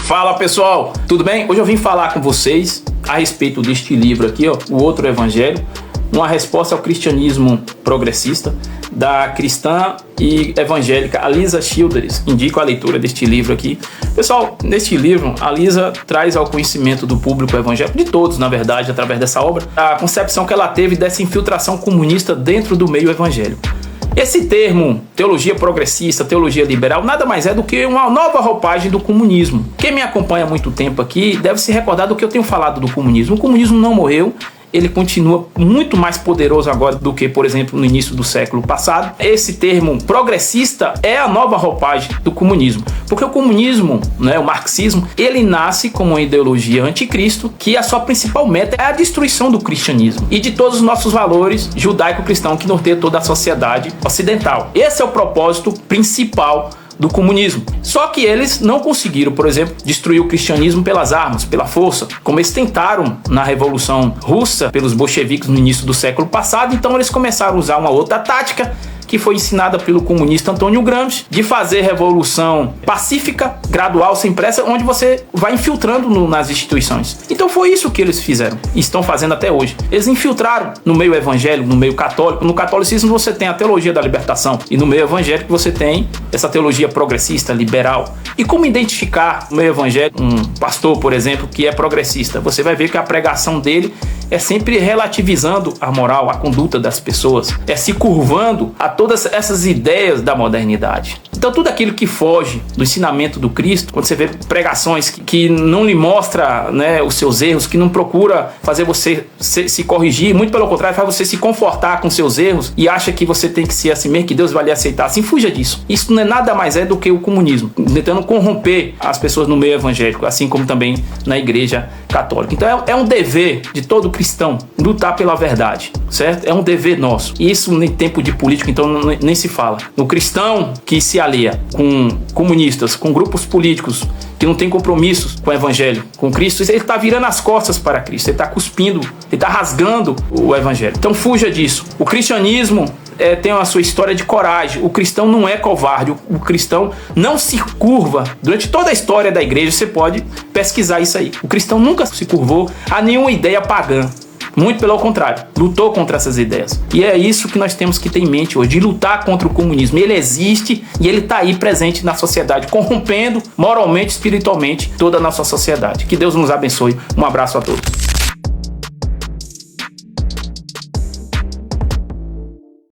Fala pessoal, tudo bem? Hoje eu vim falar com vocês a respeito deste livro aqui, ó, O Outro Evangelho, uma resposta ao cristianismo progressista, da cristã e evangélica Alisa Childers. Indico a leitura deste livro aqui. Pessoal, neste livro, a Alisa traz ao conhecimento do público evangélico, de todos, na verdade, através dessa obra, a concepção que ela teve dessa infiltração comunista dentro do meio evangélico. Esse termo, teologia progressista, teologia liberal, nada mais é do que uma nova roupagem do comunismo. Quem me acompanha há muito tempo aqui deve se recordar do que eu tenho falado do comunismo. O comunismo não morreu. Ele continua muito mais poderoso agora do que, por exemplo, no início do século passado. Esse termo progressista é a nova roupagem do comunismo. Porque o comunismo, né, o marxismo, ele nasce como uma ideologia anticristo, que a sua principal meta é a destruição do cristianismo e de todos os nossos valores judaico-cristãos que norteiam toda a sociedade ocidental. Esse é o propósito principal do comunismo. Só que eles não conseguiram, por exemplo, destruir o cristianismo pelas armas, pela força, como eles tentaram na Revolução Russa pelos bolcheviques no início do século passado. Então eles começaram a usar uma outra tática que foi ensinada pelo comunista Antônio Gramsci, de fazer revolução pacífica, gradual, sem pressa, onde você vai infiltrando nas instituições. Então foi isso que eles fizeram e estão fazendo até hoje. Eles infiltraram no meio evangélico, no meio católico. No catolicismo você tem a teologia da libertação e no meio evangélico você tem essa teologia progressista, liberal. E como identificar no meio evangélico um pastor, por exemplo, que é progressista? Você vai ver que a pregação dele é sempre relativizando a moral, a conduta das pessoas, é se curvando a todas essas ideias da modernidade. Então tudo aquilo que foge do ensinamento do Cristo, quando você vê pregações que não lhe mostra, né, os seus erros, que não procura fazer você se corrigir, muito pelo contrário, faz você se confortar com seus erros e acha que você tem que ser assim mesmo, que Deus vai lhe aceitar assim, fuja disso. Isso não é nada mais do que o comunismo, tentando corromper as pessoas no meio evangélico, assim como também na igreja católica. Então é um dever de todo cristão lutar pela verdade, certo? É um dever nosso. E isso em tempo de política, então nem se fala. O cristão que se alia com comunistas, com grupos políticos que não tem compromissos com o evangelho, com Cristo, ele está virando as costas para Cristo, ele está cuspindo, ele está rasgando o evangelho. Então fuja disso. O cristianismo tem a sua história de coragem. O cristão não é covarde, o cristão não se curva. Durante toda a história da igreja, você pode pesquisar isso aí. O cristão nunca se curvou a nenhuma ideia pagã. Muito pelo contrário, lutou contra essas ideias. E é isso que nós temos que ter em mente hoje, de lutar contra o comunismo. Ele existe e ele está aí presente na sociedade, corrompendo moralmente, espiritualmente toda a nossa sociedade. Que Deus nos abençoe. Um abraço a todos.